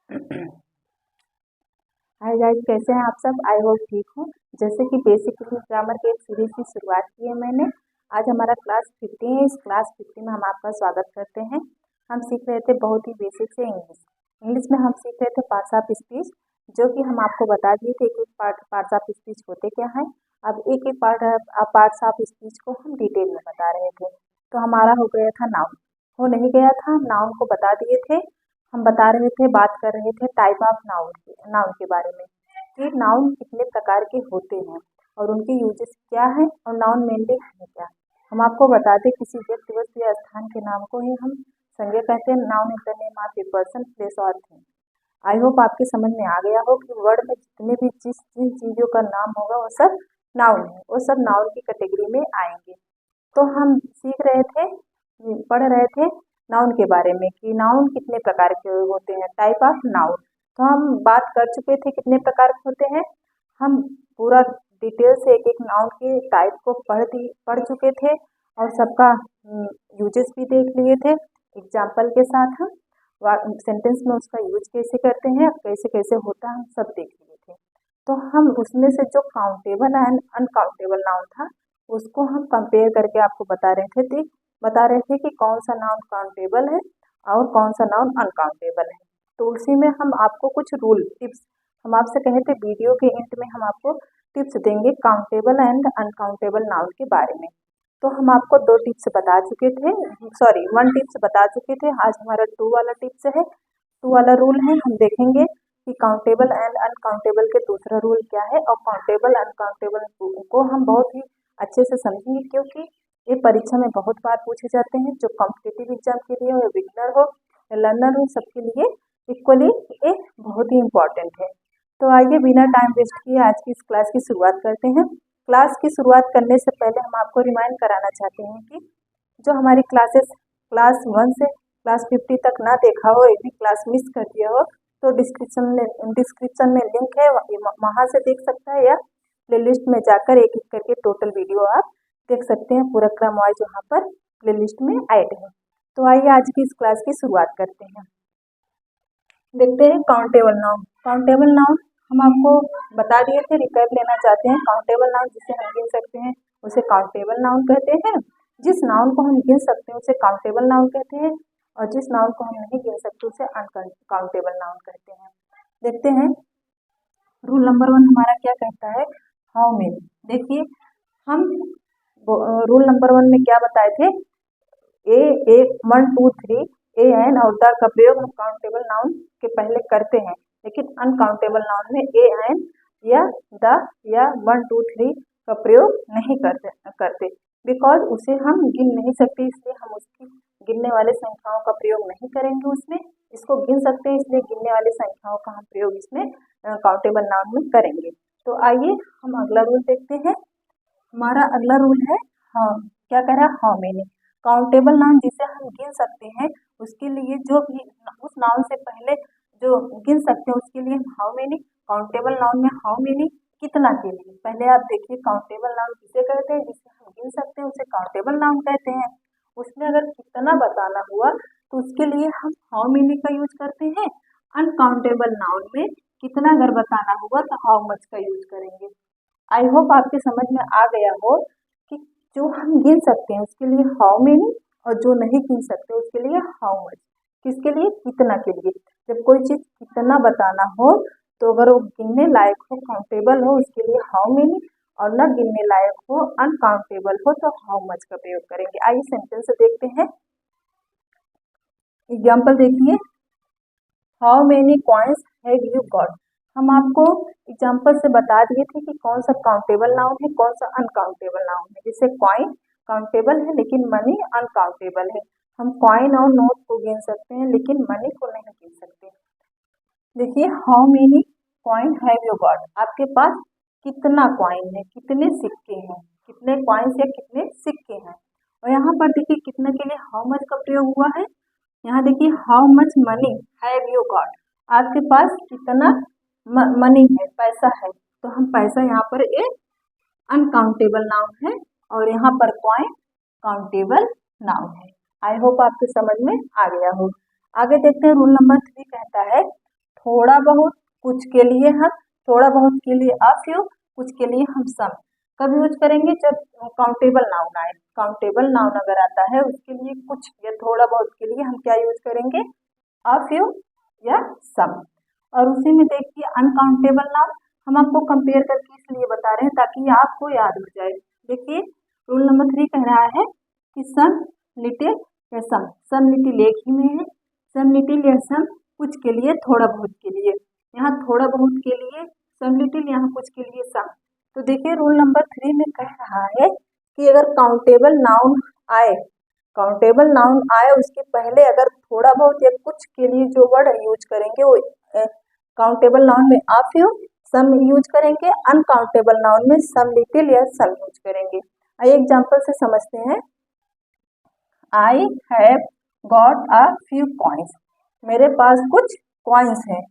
Hi guys, कैसे हैं आप सब। आई होप ठीक हो। जैसे कि बेसिक ग्रामर के एक सीरीज की शुरुआत की है मैंने। आज हमारा क्लास 50 है। इस क्लास 50 में हम आपका स्वागत करते हैं। हम सीख रहे थे बहुत ही बेसिक से इंग्लिश। इंग्लिश में हम सीख रहे थे पार्ट्स ऑफ स्पीच, जो कि हम आपको बता दिए थे एक पार्ट्स ऑफ स्पीच होते क्या है। अब एक एक पार्ट्स ऑफ स्पीच को हम डिटेल में बता रहे थे। तो हमारा हो गया था नाउन, हो नहीं गया था, नाउन को बता दिए थे। हम बता रहे थे, बात कर रहे थे टाइप ऑफ नाउन के बारे में कि नाउन कितने प्रकार के होते हैं और उनके यूजेस क्या है और नाउन मेनली है क्या। हम आपको बता दें, किसी व्यक्ति वस्तु या स्थान के नाम को ही हम संज्ञा कहते हैं। Noun is the name of a person, place और थिंग। आई होप आपके समझ में आ गया हो कि वर्ड में जितने भी जिन चीजों का नाम होगा वो सब नाउन है, वो सब नाउन की कैटेगरी में आएंगे। तो हम सीख रहे थे, पढ़ रहे थे नाउन के बारे में कि नाउन कितने प्रकार के होते हैं, टाइप ऑफ नाउन। तो हम बात कर चुके थे कितने प्रकार के होते हैं। हम पूरा डिटेल से एक एक नाउन के टाइप को पढ़ चुके थे और सबका यूजेस भी देख लिए थे। एग्जाम्पल के साथ हम सेंटेंस में उसका यूज कैसे करते हैं, कैसे कैसे होता है, हम सब देख लिए थे। तो हम उसमें से जो काउंटेबल एंड अनकाउंटेबल नाउन था उसको हम कंपेयर करके आपको बता रहे थे कि कौन सा नाउन काउंटेबल है और कौन सा नाउन अनकाउंटेबल है। तो उसी में हम आपको कुछ रूल टिप्स, हम आपसे कहे थे वीडियो के एंड में हम आपको टिप्स देंगे काउंटेबल एंड अनकाउंटेबल नाउन के बारे में। तो हम आपको 2 टिप्स बता चुके थे, सॉरी 1 टिप्स बता चुके थे। आज हमारा 2 वाला टिप्स है, 2 वाला रूल है। हम देखेंगे कि काउंटेबल एंड अनकाउंटेबल के दूसरा रूल क्या है और काउंटेबल अनकाउंटेबल को हम बहुत ही अच्छे से समझेंगे, क्योंकि ये परीक्षा में बहुत बार पूछे जाते हैं। जो कॉम्पिटिटिव एग्जाम के लिए हो या बिगनर हो या लर्नर हो, सबके लिए इक्वली ये बहुत ही इम्पोर्टेंट है। तो आइए बिना टाइम वेस्ट किए आज की इस क्लास की शुरुआत करते हैं। क्लास की शुरुआत करने से पहले हम आपको रिमाइंड कराना चाहते हैं कि जो हमारी क्लासेस क्लास 1 से क्लास 50 तक ना देखा हो, एक भी क्लास मिस कर दिया हो, तो डिस्क्रिप्शन में लिंक है, वहाँ से देख सकता है, या प्लेलिस्ट में जाकर एक एक करके टोटल वीडियो आप देख सकते हैं। पूरा क्रम वाइज वहाँ पर प्लेलिस्ट में ऐड है। तो आइए आज की इस क्लास की शुरुआत करते हैं। देखते हैं काउंटेबल नाउन। काउंटेबल नाउन हम आपको बता दिए थे, रिकैप लेना चाहते हैं। काउंटेबल नाउन जिसे हम गिन सकते हैं उसे काउंटेबल नाउन कहते हैं। जिस नाउन को हम गिन सकते हैं उसे काउंटेबल नाउन कहते हैं और जिस नाउन को हम नहीं गिन सकते उसे अनकाउंटेबल नाउन कहते हैं। देखते हैं रूल नंबर 1 हमारा क्या कहता है, हाउ मेनी। देखिए हम रूल नंबर 1 में क्या बताए थे, ए 1 2 3 ए एन और द का प्रयोग हम काउंटेबल नाउन के पहले करते हैं, लेकिन अनकाउंटेबल नाउन में ए एन या द या 1 2 3 का प्रयोग नहीं करते बिकॉज उसे हम गिन नहीं सकते, इसलिए हम उसकी गिनने वाले संख्याओं का प्रयोग नहीं करेंगे उसमें। इसको गिन सकते हैं, इसलिए गिनने वाली संख्याओं का हम प्रयोग इसमें काउंटेबल नाउन में करेंगे। तो आइए हम अगला रूल देखते हैं। हमारा अगला रूल है हाँ, क्या कह रहा है, हाउ मेनी। काउंटेबल नाउन जिसे हम गिन सकते हैं उसके लिए जो भी उस नाउन से पहले जो गिन सकते हैं उसके लिए हाउ मेनी। काउंटेबल नाउन में हाउ मेनी कितना के लिए, पहले आप देखिए काउंटेबल नाउन किसे कहते हैं, जिसे हम गिन सकते हैं उसे काउंटेबल नाउन कहते हैं। उसमें अगर कितना बताना हुआ तो उसके लिए हम हाउ मेनी का यूज करते हैं। अनकाउंटेबल नाउन में कितना अगर बताना हुआ तो हाउ मच का यूज करेंगे। आई होप आपके समझ में आ गया हो कि जो हम गिन सकते हैं उसके लिए हाउ मेनी और जो नहीं गिन सकते उसके लिए हाउ मच। किसके लिए, कितना के लिए। जब कोई चीज कितना बताना हो तो अगर वो गिनने लायक हो, काउंटेबल हो, उसके लिए हाउ मेनी, और न गिनने लायक हो, अनकाउंटेबल हो, तो हाउ मच का प्रयोग करेंगे। आइए सेंटेंस देखते हैं। एग्जाम्पल देखिए, how many coins have you got. हम आपको एग्जाम्पल से बता दिए थे कि कौन सा काउंटेबल नाउन है, कौन सा अनकाउंटेबल नाउन है। जैसे कॉइन काउंटेबल है लेकिन मनी अनकाउंटेबल है। हम कॉइन और नोट को गिन सकते हैं लेकिन मनी को नहीं गिन सकते। देखिए, how many coin have you got, आपके पास कितना कॉइन है, कितने सिक्के हैं, कितने कॉइन्स या कितने सिक्के हैं। और यहाँ पर देखिए कितने के लिए हाउ मच का प्रयोग हुआ है। यहाँ देखिए how much money have you got, आपके पास कितना मनी है, पैसा है। तो हम पैसा यहाँ पर एक अनकाउंटेबल नाउन है और यहाँ पर कॉइन काउंटेबल नाउन है। आई होप आपके समझ में आ गया हो। आगे देखते हैं, रूल नंबर 3 कहता है थोड़ा बहुत, कुछ के लिए हम थोड़ा बहुत के लिए अ फ्यू, कुछ के लिए हम सम। कब यूज करेंगे? जब काउंटेबल नाउन आए। काउंटेबल नाउन अगर आता है उसके लिए कुछ या थोड़ा बहुत के लिए हम क्या यूज करेंगे? अ फ्यू या सम। और उसी में देखिए अनकाउंटेबल नाउन हम आपको कंपेयर करके इसलिए बता रहे हैं ताकि आपको याद हो जाए। देखिए रूल नंबर 3 कह रहा है कि सम, लिटिल या सम लिटिल एक ही में है। सम लिटिल या सम कुछ के लिए, थोड़ा बहुत के लिए। यहाँ थोड़ा बहुत के लिए सम लिटिल, यहाँ कुछ के लिए सम। तो देखिए रूल नंबर 3 में कह रहा है कि अगर काउंटेबल नाउन आए, काउंटेबल नाउन आए उसके पहले अगर थोड़ा बहुत या कुछ के लिए जो वर्ड यूज करेंगे वो काउंटेबल नाउन में अ फ्यू सम यूज करेंगे, अनकाउंटेबल नाउन में सम लिटिल या सम यूज करेंगे। आइए एग्जांपल से समझते हैं। I have got a few coins, मेरे पास कुछ कॉइन्स हैं।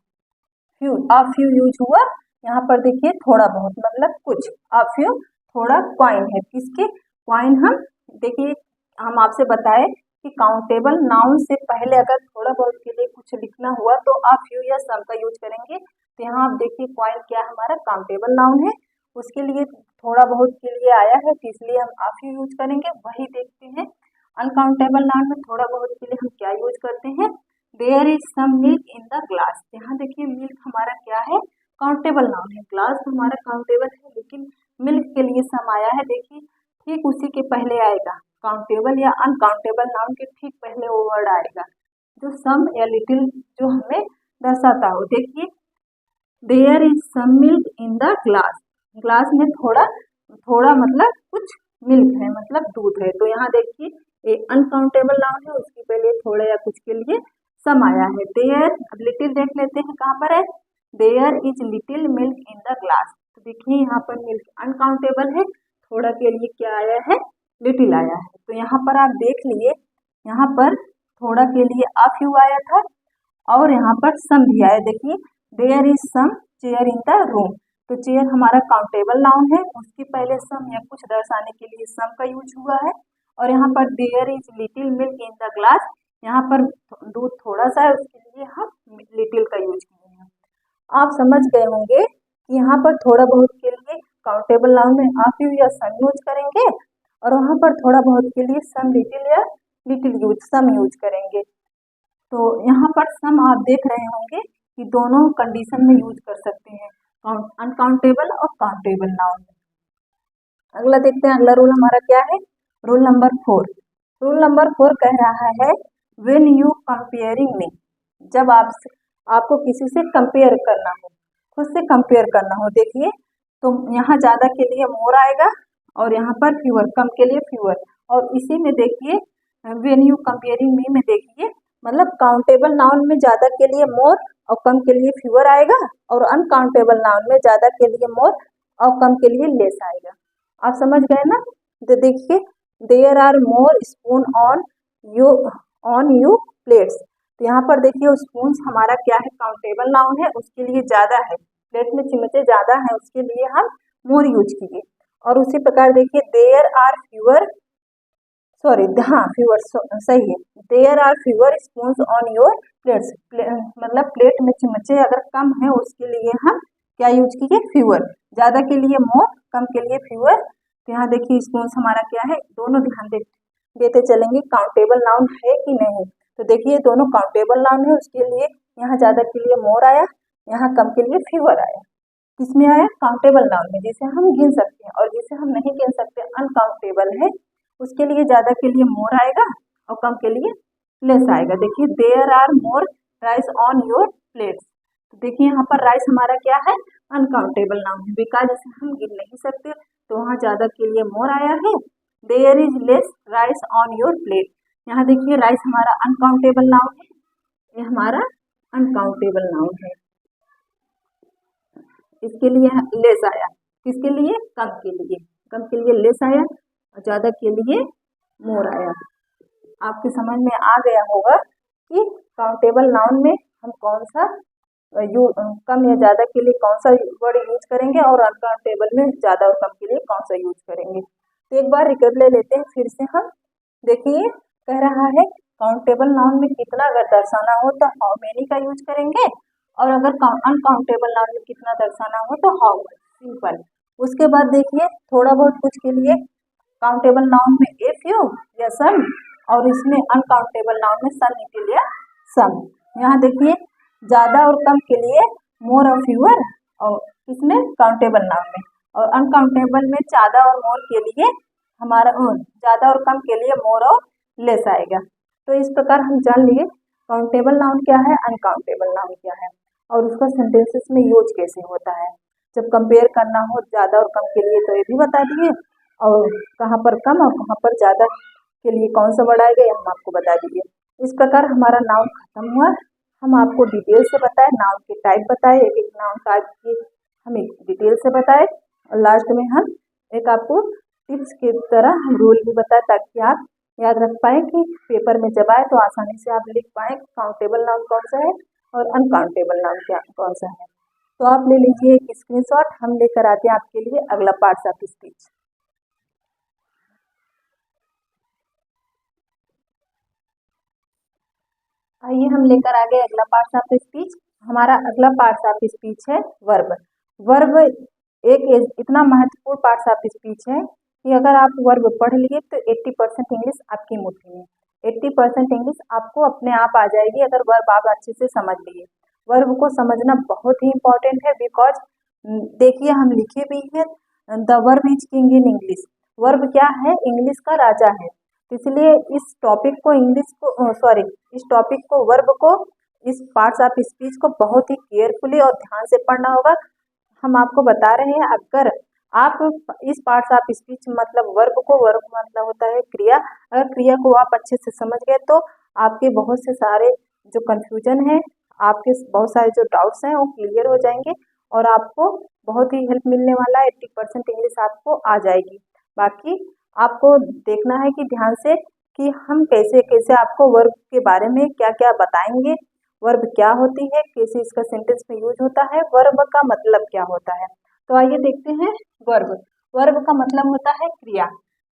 फ्यू, अ फ्यू यूज हुआ, यहाँ पर देखिए थोड़ा बहुत मतलब कुछ, अ फ्यू थोड़ा कॉइन है। किसके कॉइन? हम देखिए हम आपसे बताए कि काउंटेबल नाउन से पहले अगर थोड़ा बहुत के लिए कुछ लिखना हुआ तो अ फ्यू या सम का यूज करेंगे। तो यहाँ आप देखिए कॉइन क्या हमारा काउंटेबल नाउन है, उसके लिए थोड़ा बहुत के लिए आया है तो इसलिए हम अ फ्यू यूज करेंगे। वही देखते हैं अनकाउंटेबल नाउन में थोड़ा बहुत के लिए हम क्या यूज करते हैं? There is some milk in the glass. यहाँ देखिए मिल्क हमारा क्या है? काउंटेबल नाउन है। ग्लास हमारा काउंटेबल है लेकिन मिल्क के लिए सम आया है। देखिए ठीक उसी के पहले आएगा, काउंटेबल या अनकाउंटेबल नाउन के ठीक पहले वो वर्ड आएगा जो सम या लिटिल जो हमें दर्शाता हो। देखिए there is some milk in the glass, glass में थोड़ा थोड़ा मतलब कुछ मिल्क है, मतलब दूध है। तो यहाँ देखिए ये अनकाउंटेबल नाउन है, उसके पहले थोड़ा या कुछ के लिए सम आया है। देयर, अब लिटिल देख लेते हैं कहाँ पर है। There is little milk in the glass. तो देखिए यहाँ पर मिल्क अनकाउंटेबल है, थोड़ा के लिए क्या आया है? लिटिल आया है। तो यहाँ पर आप देख लिए, यहाँ पर थोड़ा के लिए अ फ्यू आया था और यहाँ पर सम भी आया। देखिए there is some chair in the room, तो चेयर हमारा काउंटेबल नाउन है, उसके पहले सम या कुछ दर्शाने के लिए सम का यूज हुआ है। और यहाँ पर there is little milk in the glass, यहाँ पर दूध थोड़ा सा है उसके लिए हम लिटिल का यूज किए हैं। आप समझ गए होंगे कि यहाँ पर थोड़ा बहुत के लिए काउंटेबल नाउन में अ फ्यू या सम यूज करेंगे और वहाँ पर थोड़ा बहुत के लिए सम लिटिल या लिटिल यूज सम यूज करेंगे। तो यहाँ पर सम आप देख रहे होंगे कि दोनों कंडीशन में यूज कर सकते हैं, अनकाउंटेबल और काउंटेबल नाउन में। अगला देखते हैं, अगला रूल हमारा क्या है? Rule number 4। रूल नंबर 4 कह रहा है व्हेन यू कंपेयरिंग में, जब आपको किसी से कंपेयर करना हो, खुद से कंपेयर करना हो। देखिए तो यहाँ ज्यादा के लिए मोर आएगा और यहाँ पर फ्यूअर, कम के लिए फ्यूअर। और इसी में देखिए व्हेन यू कंपेयरिंग में देखिए मतलब काउंटेबल नाउन में ज्यादा के लिए मोर और कम के लिए फ्यूअर आएगा और अनकाउंटेबल नाउन में ज्यादा के लिए मोर और कम के लिए लेस आएगा। आप समझ गए ना? तो देखिए there are more spoon on you plates. तो यहाँ पर देखिए स्पून हमारा क्या है? काउंटेबल नाउन है, उसके लिए ज्यादा है, प्लेट में चिमटे ज्यादा है उसके लिए हम मोर यूज किए। और उसी प्रकार देखिए देयर आर फ्यूअर, सॉरी हाँ फ्यूअर सही है, there are fewer spoon on your plates, मतलब प्लेट में चमचे अगर कम है उसके लिए हम क्या यूज किए? फ्यूअर। ज्यादा के लिए मोर, कम के लिए फ्यूअर। तो यहाँ देखिए स्पून हमारा क्या है? दोनों ध्यान देते चलेंगे काउंटेबल नाउन है कि नहीं। तो देखिए दोनों काउंटेबल नाउन है, उसके लिए यहाँ ज्यादा के लिए मोर आया, यहाँ कम के लिए फ्यूअर आया। किसमें आया? काउंटेबल नाउन में, जिसे हम गिन सकते हैं। और जिसे हम नहीं गिन सकते, अनकाउंटेबल है, उसके लिए ज्यादा के लिए मोर आएगा और कम के लिए लेस आएगा। देखिए there are more rice on your plates. तो देखिए यहाँ पर राइस हमारा क्या है? अनकाउंटेबल नाउन है, बिकॉज इसे हम गिन नहीं सकते, तो वहाँ ज्यादा के लिए मोर आया है। There is less rice on your plate, यहाँ देखिए राइस हमारा अनकाउंटेबल नाउन है, ये हमारा अनकाउंटेबल नाउन है, इसके लिए लेस आया। किसके लिए? कम के लिए, कम के लिए लेस आया और ज्यादा के लिए मोर आया। आपके समझ में आ गया होगा कि काउंटेबल नाउन में हम कौन सा कम या ज्यादा के लिए कौन सा वर्ड यूज करेंगे और अनकाउंटेबल में ज्यादा और कम के लिए कौन सा यूज करेंगे। तो एक बार रिकैप ले लेते हैं फिर से हम। देखिए कह रहा है काउंटेबल नाउन में कितना अगर दर्शाना हो तो हाउ मेनी का यूज करेंगे और अगर अनकाउंटेबल नाउन में कितना दर्शाना हो तो हाउ मच, सिंपल। उसके बाद देखिए थोड़ा बहुत कुछ के लिए काउंटेबल नाउन में ए फ्यू या सम, और इसमें अनकाउंटेबल नाउन में सन के लिए सम। यहाँ देखिए ज़्यादा और कम के लिए मोर और फ्यूअर, और इसमें काउंटेबल नाउन में, और अनकाउंटेबल में ज़्यादा और मोर के लिए हमारा ज़्यादा और कम के लिए मोर और लेस आएगा। तो इस प्रकार हम जान लिए काउंटेबल नाउन क्या है, अनकाउंटेबल नाउन क्या है, और उसका सेंटेंसेस में यूज कैसे होता है। जब कंपेयर करना हो ज़्यादा और कम के लिए तो ये भी बता दिए, और कहाँ पर कम और कहाँ पर ज़्यादा के लिए कौन सा वर्ड आएगा ये हम आपको बता दीजिए। इस प्रकार हमारा नाउन खत्म हुआ। हम आपको डिटेल से बताए, नाउन के टाइप बताए, एक एक नाउन टाइप की हम एक डिटेल से बताए, और लास्ट में हम एक आपको टिप्स की तरह हम रूल भी बताए ताकि आप याद रख पाए कि पेपर में जब आए तो आसानी से आप लिख पाए काउंटेबल नाउन कौन सा है और अनकाउंटेबल नाउन क्या कौन सा है। तो आप ले लीजिए एक स्क्रीनशॉट, हम लेकर आते हैं आपके लिए अगला पार्ट्स ऑफ स्पीच। आइए हम लेकर आ गए अगला पार्ट्स ऑफ स्पीच। हमारा अगला पार्ट्स ऑफ स्पीच है वर्ब। वर्ब एक इतना महत्वपूर्ण पार्ट्स ऑफ स्पीच है कि अगर आप वर्ब पढ़ लिए तो 80% इंग्लिश आपकी मुट्ठी में, 80% इंग्लिश आपको अपने आप आ जाएगी अगर वर्ब आप अच्छे से समझ लिए। वर्ब को समझना बहुत ही इम्पोर्टेंट है, बिकॉज देखिए हम लिखे भी हैं the verb is king in English. Verb क्या है, इंग्लिश का राजा है। इसलिए इस टॉपिक को इस टॉपिक को वर्ब को, इस पार्ट्स ऑफ स्पीच को बहुत ही केयरफुली और ध्यान से पढ़ना होगा। हम आपको बता रहे हैं अगर आप इस पार्ट्स ऑफ स्पीच मतलब वर्ब मतलब होता है क्रिया, अगर क्रिया को आप अच्छे से समझ गए तो आपके बहुत से सारे जो कंफ्यूजन है, आपके बहुत सारे जो डाउट्स हैं वो क्लियर हो जाएंगे और आपको बहुत ही हेल्प मिलने वाला है। 80% इंग्लिश आपको आ जाएगी। बाकी आपको देखना है कि ध्यान से कि हम कैसे कैसे आपको वर्ब के बारे में क्या क्या बताएंगे, वर्ब क्या होती है, कैसे इसका सेंटेंस में यूज होता है, वर्ब का मतलब क्या होता है। तो आइए देखते हैं वर्ब। वर्ब का मतलब होता है क्रिया।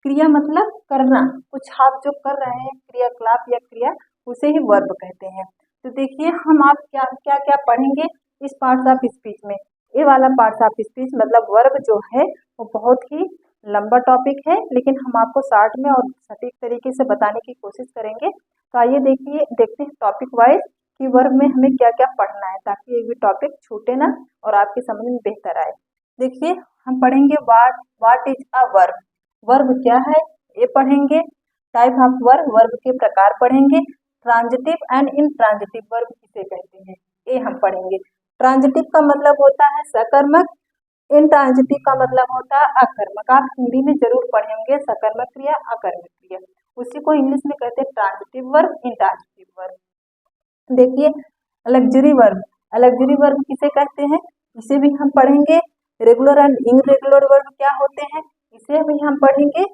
क्रिया मतलब करना, कुछ आप जो कर रहे हैं क्रियाकलाप या क्रिया, उसे ही वर्ब कहते हैं। तो देखिए हम आप क्या क्या क्या पढ़ेंगे इस पार्ट्स ऑफ स्पीच में। ये वाला पार्ट्स ऑफ स्पीच मतलब वर्ब जो है वो बहुत ही लंबा टॉपिक है, लेकिन हम आपको शॉर्ट में और सटीक तरीके से बताने की कोशिश करेंगे। तो आइए देखते हैं टॉपिक वाइज कि वर्ब में हमें क्या क्या पढ़ना है ताकि एक भी टॉपिक छूटे ना और आपके समझ में बेहतर आए। देखिए हम पढ़ेंगे what is a verb. Verb क्या है ये पढ़ेंगे। टाइप ऑफ वर्ब, वर्ब के प्रकार पढ़ेंगे। ट्रांजिटिव एंड इनट्रांजिटिव वर्ब किसे कहते हैं ये हम पढ़ेंगे। ट्रांजिटिव का मतलब होता है सकर्मक, इनट्रांजिटिव का मतलब होता है अकर्मक। आप हिंदी में जरूर पढ़ेंगे सकर्मक क्रिया, अकर्मक क्रिया, उसी को इंग्लिश में कहते हैं ट्रांजिटिव वर्ब, इनट्रांजिटिव वर्ब। देखिए लग्जरी वर्ब, लग्जरी वर्ब किसे कहते हैं इसे भी हम पढ़ेंगे। रेगुलर एंड इरेगुलर वर्ब क्या होते हैं इसे भी हम पढ़ेंगे।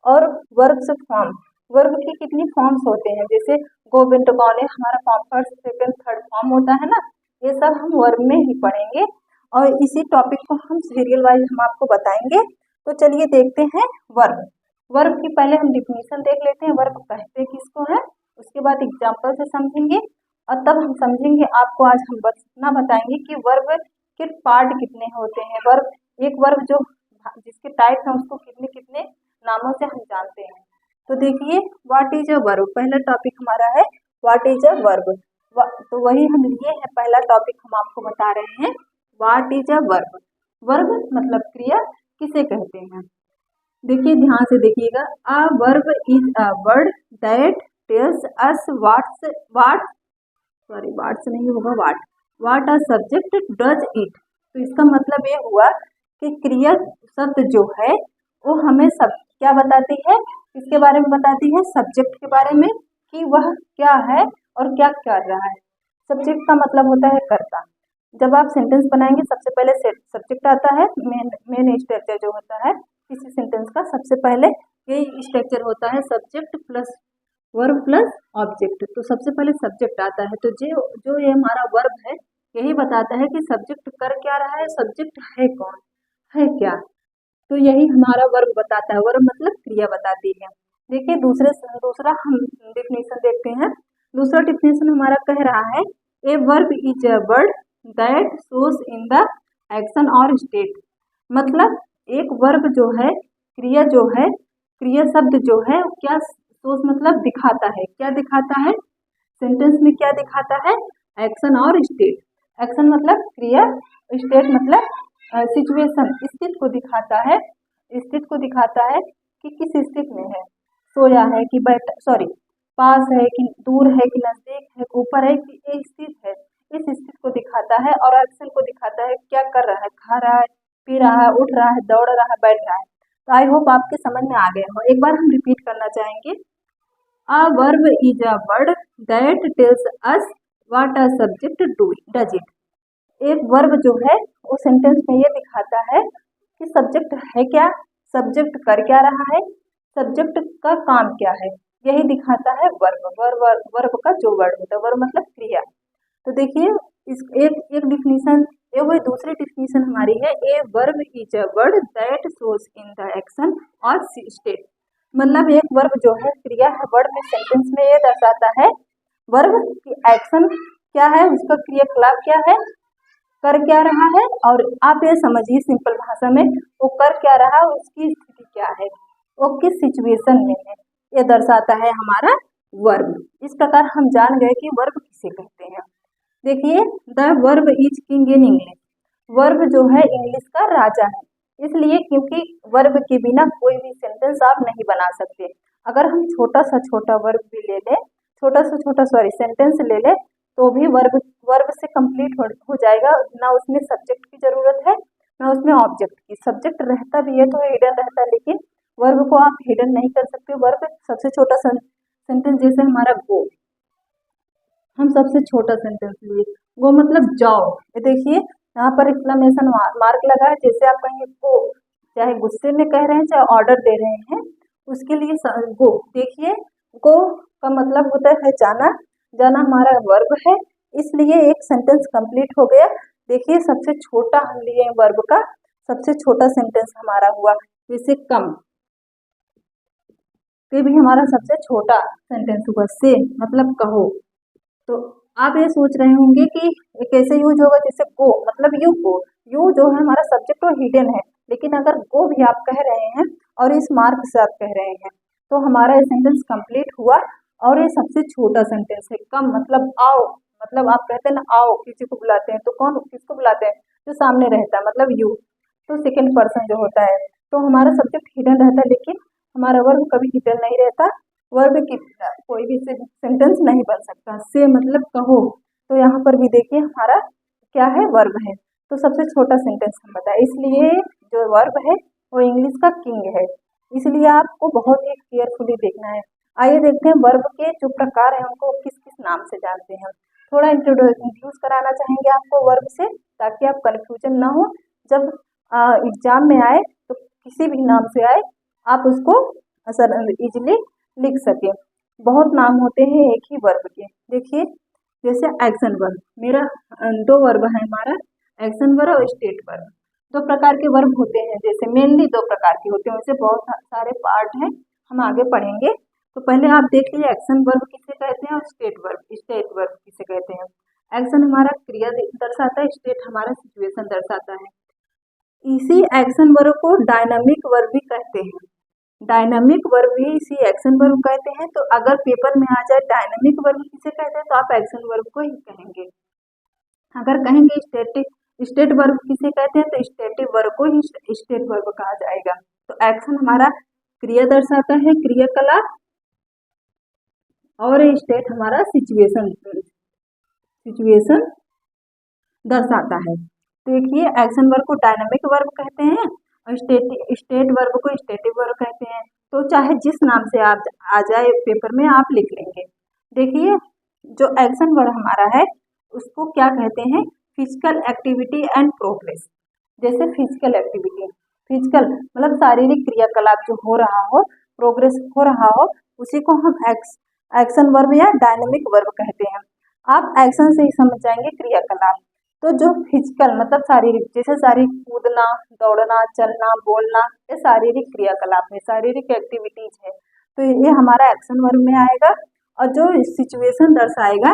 और वर्ब्स फॉर्म, वर्ब की कितनी फॉर्म्स होते हैं, जैसे गो वेंट गॉन हमारा form first second third form होता है ना, ये सब हम वर्ब में ही पढ़ेंगे और इसी टॉपिक को हम सीरियल वाइज हम आपको बताएंगे। तो चलिए देखते हैं वर्ब। वर्ब की पहले हम डिफिनीशन देख लेते हैं, वर्ब कहते किसको है, उसके बाद एग्जाम्पल से समझेंगे और तब हम समझेंगे। आपको आज हम बस इतना बताएंगे कि वर्ब के पार्ट कितने होते हैं। वर्ब, एक वर्ब जो जिसके टाइप है उसको कितने कितने नामों से हम जानते हैं। तो देखिए व्हाट इज अ वर्ब, पहला टॉपिक हमारा है व्हाट इज अ वर्ब। तो वही हम लिए है, पहला टॉपिक हम आपको बता रहे हैं what is a verb. Verb मतलब क्रिया किसे कहते हैं। देखिए ध्यान से देखिएगा, a verb is a word that tells us what's नहीं होगा what a subject does it. तो इसका मतलब ये हुआ कि क्रिया शब्द जो है वो हमें सब क्या बताती है, किसके बारे में बताती है, सब्जेक्ट के बारे में कि वह क्या है और क्या कर रहा है। सब्जेक्ट का मतलब होता है कर्ता। जब आप सेंटेंस बनाएंगे सबसे पहले सब्जेक्ट आता है, मेन स्ट्रक्चर जो होता है किसी सेंटेंस का सबसे पहले यही स्ट्रक्चर होता है, subject plus verb plus object. तो सबसे पहले सब्जेक्ट आता है, तो जो ये हमारा वर्ब है यही बताता है कि सब्जेक्ट कर क्या रहा है, सब्जेक्ट है कौन, है क्या। तो यही हमारा वर्ब बताता है, वर्ब मतलब क्रिया बताती है। देखिए दूसरा हम डिफिनेशन देखते हैं। दूसरा डिफिनेशन हमारा कह रहा है a verb is a word that shows in the action और स्टेट। मतलब एक वर्ब जो है, क्रिया जो है, क्रिया शब्द जो है क्या शोज मतलब दिखाता है, क्या दिखाता है सेंटेंस में, क्या दिखाता है एक्शन और स्टेट। एक्शन मतलब क्रिया, स्टेट मतलब सिचुएशन, स्थिति को दिखाता है, स्थिति को दिखाता है कि किस स्थिति में है, सोया है कि बैठ सॉरी पास है कि दूर है कि नजदीक है, ऊपर है कि एक स्थित है, इस स्थिति को दिखाता है। और एक्शन को दिखाता है क्या कर रहा है, खा रहा है, पी रहा है, उठ रहा है, दौड़ रहा है, बैठ रहा है। तो आई होप आपके समझ में आ गया हो। एक बार हम रिपीट करना चाहेंगे। A verb is a word that tells us what a subject does it. एक वर्ब जो है वो सेंटेंस में ये दिखाता है कि सब्जेक्ट है क्या, सब्जेक्ट कर क्या रहा है, सब्जेक्ट का काम क्या है, यही दिखाता है वर्ब। वर्ब का जो वर्ड होता है, वर्ब मतलब क्रिया। तो देखिए इस एक डिफिनीशन, ये हुई। दूसरी डिफिनीशन हमारी है a verb is a word that shows in the action और स्टेट। मतलब एक वर्ब जो है क्रिया है, वर्ड में सेंटेंस में ये दर्शाता है वर्ब की एक्शन क्या है, उसका क्रियाकलाप क्या है, कर क्या रहा है, और आप ये समझिए सिंपल भाषा में वो कर क्या रहा है, उसकी स्थिति क्या है, वो किस सिचुएशन में है, ये दर्शाता है हमारा वर्ब। इस प्रकार हम जान गए कि वर्ब किसे कहते हैं। देखिए the verb is king in English. Verb जो है इंग्लिश का राजा है, इसलिए क्योंकि वर्ब के बिना कोई भी सेंटेंस आप नहीं बना सकते। अगर हम छोटा सा छोटा वर्ब भी ले लें, छोटा सा छोटा सेंटेंस ले लें, तो भी वर्ब से कंप्लीट हो जाएगा। ना उसमें सब्जेक्ट की जरूरत है, ना उसमें ऑब्जेक्ट की। सब्जेक्ट रहता भी है तो हिडन रहता है, लेकिन वर्ब को आप हिडन नहीं कर सकते। वर्ब सबसे छोटा सेंटेंस, जैसे हमारा गो, हम सबसे छोटा सेंटेंस लिए, गो मतलब जाओ। ये देखिए यहाँ पर एक्सक्लेमेशन मार्क लगा है, जैसे आप कहेंगे गो, चाहे गुस्से में कह रहे हैं चाहे ऑर्डर दे रहे हैं, उसके लिए गो। देखिए गो का मतलब होता है जाना, जाना हमारा वर्ब है, इसलिए एक सेंटेंस कंप्लीट हो गया। देखिए सबसे छोटा हम लिए वर्ब का, सबसे छोटा सेंटेंस हमारा हुआ। जैसे कम, ये भी हमारा सबसे छोटा सेंटेंस हुआ। से मतलब कहो। तो आप ये सोच रहे होंगे कि ये कैसे यूज होगा, जैसे गो मतलब यू गो, यू जो है हमारा सब्जेक्ट और हिडन है, लेकिन अगर गो भी आप कह रहे हैं और इस मार्क से आप कह रहे हैं, तो हमारा ये सेंटेंस कंप्लीट हुआ। और ये सबसे छोटा सेंटेंस है। कम मतलब आओ, मतलब आप कहते हैं ना आओ, किसी को बुलाते हैं तो कौन किसको बुलाते हैं, जो सामने रहता है, मतलब यू, तो सेकेंड पर्सन जो होता है। तो हमारा सब्जेक्ट हिडन रहता है, लेकिन हमारा वर्ब कभी हिडन नहीं रहता। वर्ब की कोई भी सेंटेंस नहीं बन सकता। से मतलब कहो, तो यहाँ पर भी देखिए हमारा क्या है, वर्ब है। तो सबसे छोटा सेंटेंस हम बताए, इसलिए जो वर्ब है वो इंग्लिश का किंग है। इसलिए आपको बहुत ही केयरफुली देखना है। आइए देखते हैं वर्ब के जो प्रकार हैं उनको किस किस नाम से जानते हैं। थोड़ा इंट्रोड्यूस कराना चाहेंगे आपको वर्ब से, ताकि आप कन्फ्यूजन ना हो। जब एग्जाम में आए तो किसी भी नाम से आए आप उसको इजिली लिख सके। बहुत नाम होते हैं एक ही वर्ब के। देखिए जैसे एक्शन वर्ब, मेरा दो वर्ब है हमारा, एक्शन वर्ब और स्टेट वर्ब। दो प्रकार के वर्ब होते हैं, जैसे मेनली दो प्रकार के होते हैं, वैसे बहुत सारे पार्ट हैं, हम आगे पढ़ेंगे। तो पहले आप देख लीजिए एक्शन वर्ब किसे कहते हैं और स्टेट वर्ब किसे कहते हैं। एक्शन हमारा क्रिया दर्शाता है, स्टेट हमारा सिचुएशन दर्शाता है। इसी एक्शन वर्ब को डायनामिक वर्ब भी कहते हैं। डायनामिक वर्ब भी इसी एक्शन वर्ब कहते हैं। तो अगर पेपर में आ जाए डायनामिक वर्ब किसे कहते हैं, तो आप एक्शन वर्ब को ही कहेंगे। अगर कहेंगे स्टेट वर्ब किसे कहते हैं, तो स्टेटिव वर्ब को ही स्टेट वर्ब कहा जाएगा। तो एक्शन हमारा क्रिया दर्शाता है, क्रियाकलाप, और स्टेट हमारा सिचुएशन दर्शाता है। देखिए एक्शन वर्ब को डायनामिक वर्ब कहते हैं और स्टेट वर्ब को स्टेटिव वर्ब कहते हैं। तो चाहे जिस नाम से आप आ जाए पेपर में आप लिख लेंगे। देखिए जो एक्शन वर्ब हमारा है उसको क्या कहते हैं, फिजिकल एक्टिविटी एंड प्रोग्रेस। जैसे फिजिकल एक्टिविटी, फिजिकल मतलब शारीरिक क्रियाकलाप जो हो रहा हो, प्रोग्रेस हो रहा हो, उसी को हम एक्शन वर्ब या डायनामिक वर्ब कहते हैं। आप एक्शन से ही समझ जाएंगे क्रियाकलाप। तो जो फिजिकल मतलब शारीरिक, जैसे शारीरिक कूदना, दौड़ना, चलना, बोलना, ये शारीरिक क्रियाकलाप है, शारीरिक एक्टिविटीज है। तो ये हमारा एक्शन वर्ब में आएगा। और जो सिचुएशन दर्शाएगा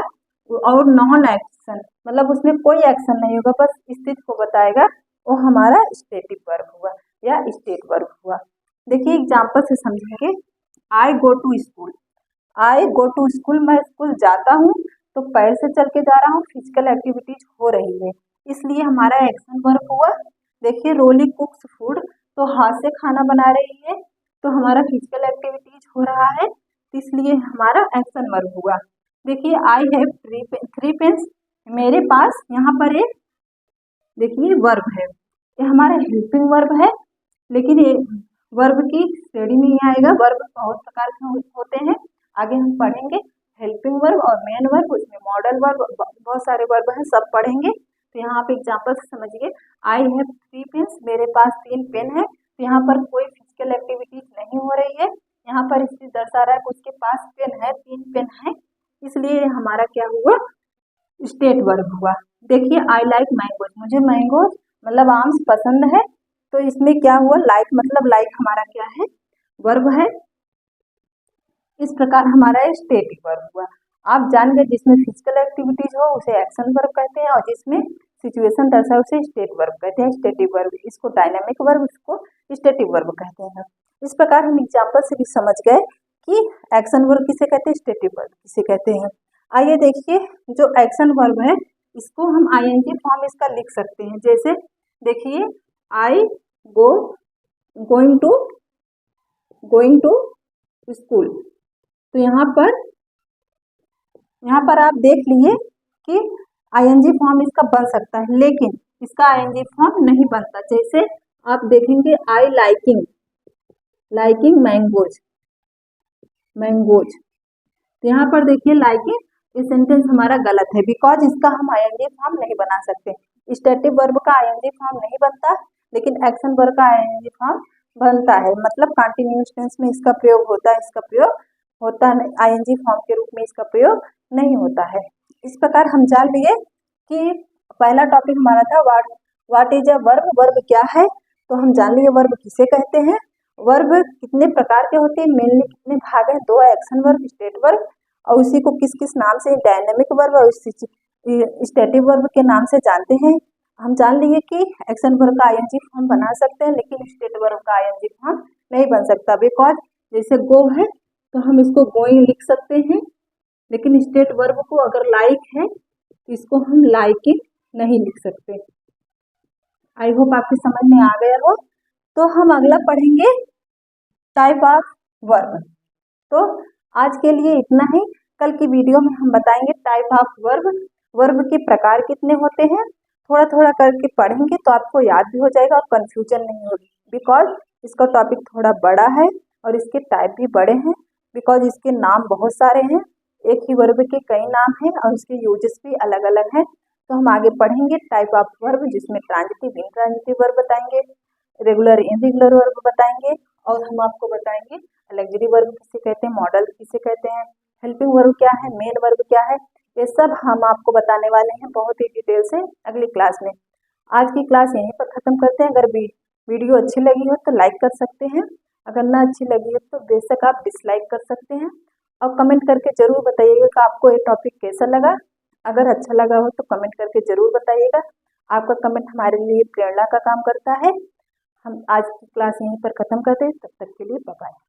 और नॉन एक्शन, मतलब उसमें कोई एक्शन नहीं होगा, बस स्थिति को बताएगा, वो हमारा स्टेटिव वर्ब हुआ या स्टेट वर्ब हुआ। देखिए एग्जाम्पल से समझेंगे। I go to school, I go to school, मैं स्कूल जाता हूँ, तो पैर से चल के जा रहा हूँ, फिजिकल एक्टिविटीज हो रही है, इसलिए हमारा एक्शन वर्ब हुआ। देखिए रोली कुक्स फूड, तो हाथ से खाना बना रही है, तो हमारा फिजिकल एक्टिविटीज हो रहा है, इसलिए हमारा एक्शन वर्ब हुआ। देखिए आई हैव थ्री पेन्स, मेरे पास यहाँ पर एक देखिए वर्ब है, ये हमारा हेल्पिंग वर्ब है, लेकिन ये वर्ब की श्रेणी में ही आएगा। वर्ब बहुत प्रकार के होते हैं, आगे हम पढ़ेंगे। हेल्पिंग वर्ब और मेन वर्ब, उसमें मॉडल वर्ब, बहुत सारे वर्ब हैं, सब पढ़ेंगे। तो यहाँ पे एग्जाम्पल से समझिए। आई हैव थ्री पेन्स, मेरे पास 3 पेन है, तो यहाँ पर कोई फिजिकल एक्टिविटीज नहीं हो रही है, यहाँ पर इससे दर्शा रहा है कि उसके पास पेन है, 3 पेन है, इसलिए हमारा क्या हुआ, स्टेट वर्ब हुआ। देखिए आई लाइक मैंगोज, मुझे मैंगोज मतलब आम पसंद है, तो इसमें क्या हुआ, लाइक मतलब लाइक हमारा क्या है, वर्ब है। इस प्रकार हमारा स्टेटिव वर्ब हुआ। आप जान गए जिसमें फिजिकल एक्टिविटीज हो उसे एक्शन वर्ब कहते हैं, और जिसमें सिचुएशन दर्शाए उसे स्टेट वर्ब कहते हैं, स्टेटिव वर्ब। इसको डायनामिक वर्ब, इसको स्टेटिव वर्ब कहते हैं। इस प्रकार हम एग्जाम्पल से भी समझ गए कि एक्शन वर्ब किसे कहते हैं, स्टेटिव वर्ब किसे कहते हैं। आइए देखिए, जो एक्शन वर्ब है इसको हम आईएनजी फॉर्म इसका लिख सकते हैं। जैसे देखिए आई गो, गोइंग टू स्कूल, तो यहाँ पर आप देख लिए कि आईएनजी फॉर्म इसका बन सकता है, लेकिन इसका आईएनजी फॉर्म नहीं बनता। जैसे आप देखेंगे आई लाइकिंग मैंगोज, तो यहाँ पर देखिए लाइकिंग, ये सेंटेंस हमारा गलत है, बिकॉज इसका हम आईएनजी फॉर्म नहीं बना सकते। स्टेटिव वर्ब का आईएनजी फॉर्म नहीं बनता, लेकिन एक्शन वर्ब का आईएनजी फॉर्म बनता है, मतलब कंटिन्यूअस टेंस में इसका प्रयोग होता है, इसका प्रयोग होता नहीं, आईएनजी फॉर्म के रूप में इसका प्रयोग नहीं होता है। इस प्रकार हम जान लिए कि पहला टॉपिक हमारा था what is a verb, verb क्या है, तो हम जान लिए वर्ब किसे कहते हैं, वर्ब कितने प्रकार के होते हैं, मेनली कितने भाग हैं, 2 एक्शन वर्ब, स्टेट वर्ब, और उसी को किस किस नाम से, डायनेमिक वर्ब और स्टेटिव वर्ब के नाम से जानते हैं। हम जान लिए कि एक्शन वर्ब का आईएनजी फॉर्म बना सकते हैं, लेकिन स्टेट वर्ब का आईएनजी फॉर्म नहीं बन सकता, बिकॉज जैसे गो है तो हम इसको गोइंग लिख सकते हैं, लेकिन स्टेट वर्ब को अगर लाइक है तो इसको हम लाइकिंग नहीं लिख सकते। आई होप आपकी समझ में आ गया हो। तो हम अगला पढ़ेंगे टाइप ऑफ वर्ब। तो आज के लिए इतना ही, कल की वीडियो में हम बताएंगे टाइप ऑफ वर्ब, वर्ब के प्रकार कितने होते हैं, थोड़ा थोड़ा करके पढ़ेंगे तो आपको याद भी हो जाएगा और कंफ्यूजन नहीं होगी, बिकॉज इसका टॉपिक थोड़ा बड़ा है और इसके टाइप भी बड़े हैं, बिकॉज इसके नाम बहुत सारे हैं, एक ही वर्ब के कई नाम हैं और उसके यूजेस भी अलग अलग हैं। तो हम आगे पढ़ेंगे टाइप ऑफ वर्ब, जिसमें ट्रांजिटिव इंट्रांजिटिव वर्ब बताएंगे, रेगुलर इनरेगुलर वर्ब बताएंगे, और हम आपको बताएंगे लग्जरी वर्ब किसे कहते हैं, मॉडल किसे कहते हैं, हेल्पिंग वर्ब क्या है, मेन वर्ब क्या है, ये सब हम आपको बताने वाले हैं बहुत ही डिटेल से अगली क्लास में। आज की क्लास यहीं पर ख़त्म करते हैं। अगर वीडियो अच्छी लगी हो तो लाइक कर सकते हैं, अगर ना अच्छी लगी हो तो बेशक आप डिसलाइक कर सकते हैं, और कमेंट करके ज़रूर बताइएगा कि आपको ये टॉपिक कैसा लगा। अगर अच्छा लगा हो तो कमेंट करके ज़रूर बताइएगा, आपका कमेंट हमारे लिए प्रेरणा का काम करता है। हम आज की क्लास यहीं पर ख़त्म करते हैं, तब तक के लिए बाय बाय।